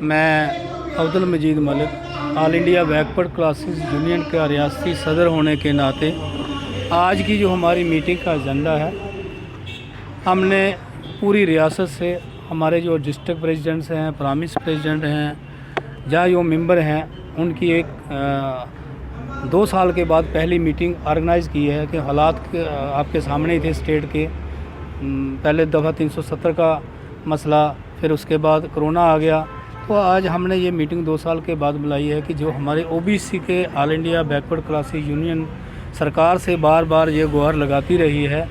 मैं Abdul Majeed Malik all India backward classes union का रियासती सदर होने के नाते आज की जो हमारी मीटिंग का एजेंडा है, हमने पूरी रियासत से हमारे जो डिस्ट्रिक्ट प्रेसिडेंट्स हैं, प्राइमरी प्रेसिडेंट हैं, जहाँ जो मेंबर हैं, उनकी एक 2 साल के बाद पहली मीटिंग ऑर्गेनाइज़ की है कि हालात आपके सामने ही थे स्टेट के। पहले दफ़ा 370 का मसला, फिर उसके बाद कोरोना आ गया, तो आज हमने ये मीटिंग 2 साल के बाद बुलाई है कि जो हमारे ओबीसी के all India backward classes union सरकार से बार बार ये गुहार लगाती रही है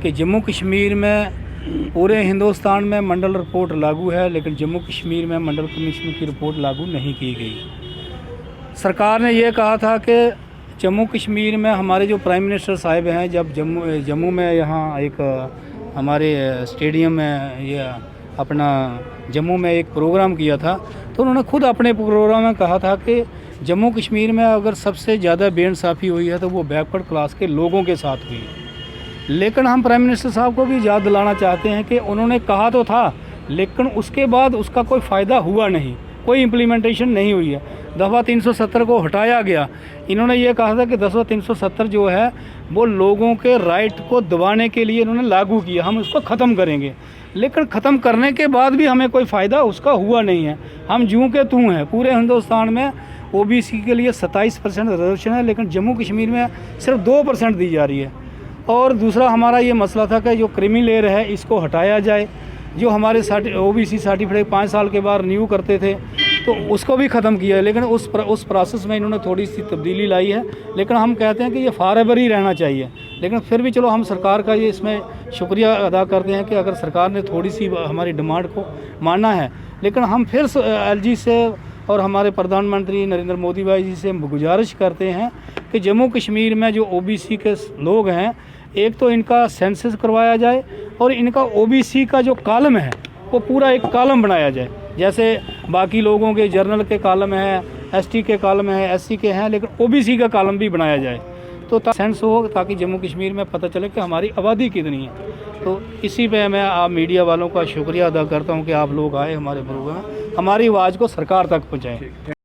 कि जम्मू कश्मीर में पूरे हिंदुस्तान में मंडल रिपोर्ट लागू है, लेकिन जम्मू कश्मीर में मंडल कमीशन की रिपोर्ट लागू नहीं की गई। सरकार ने ये कहा था कि जम्मू कश्मीर में हमारे जो प्राइम मिनिस्टर साहिब हैं, जब जम्मू में यहाँ एक हमारे स्टेडियम में ये अपना जम्मू में एक प्रोग्राम किया था, तो उन्होंने खुद अपने प्रोग्राम में कहा था कि जम्मू कश्मीर में अगर सबसे ज़्यादा बेइंसाफ़ी हुई है तो वो बैकवर्ड क्लास के लोगों के साथ हुई है। लेकिन हम प्राइम मिनिस्टर साहब को भी याद दिलाना चाहते हैं कि उन्होंने कहा तो था, लेकिन उसके बाद उसका कोई फ़ायदा हुआ नहीं, कोई इम्प्लीमेंटेशन नहीं हुई है। दफ़ा 370 को हटाया गया। इन्होंने ये कहा था कि दफ़ा 370 जो है वो लोगों के राइट को दबाने के लिए इन्होंने लागू किया, हम उसको ख़त्म करेंगे। लेकिन ख़त्म करने के बाद भी हमें कोई फ़ायदा उसका हुआ नहीं है। हम जूँ के तू हैं, पूरे हिंदुस्तान में ओबीसी के लिए 27% रिजर्वेशन है, लेकिन जम्मू कश्मीर में सिर्फ 2% दी जा रही है। और दूसरा हमारा ये मसला था कि जो क्रीमी लेयर है इसको हटाया जाए। जो हमारे ओबीसी सर्टिफिकेट 5 साल के बाद रिन्यू करते थे, तो उसको भी ख़त्म किया है, लेकिन उस प्रोसेस में इन्होंने थोड़ी सी तब्दीली लाई है। लेकिन हम कहते हैं कि ये फॉरएवर ही रहना चाहिए। लेकिन फिर भी चलो हम सरकार का ये इसमें शुक्रिया अदा करते हैं कि अगर सरकार ने थोड़ी सी हमारी डिमांड को माना है। लेकिन हम फिर एलजी से और हमारे प्रधानमंत्री नरेंद्र मोदी भाई जी से गुजारिश करते हैं कि जम्मू कश्मीर में जो ओबीसी के लोग हैं, एक तो इनका सेंसस करवाया जाए और इनका ओबीसी का जो कॉलम है वो पूरा एक कॉलम बनाया जाए। जैसे बाकी लोगों के जर्नल के कॉलम हैं, एसटी के कॉलम हैं, एससी के हैं, लेकिन ओबीसी का कॉलम भी बनाया जाए तो सेंस हो, ताकि जम्मू कश्मीर में पता चले कि हमारी आबादी कितनी है। तो इसी पे मैं आप मीडिया वालों का शुक्रिया अदा करता हूँ कि आप लोग आए हमारे प्रोग्राम, हमारी आवाज़ को सरकार तक पहुँचाएँ।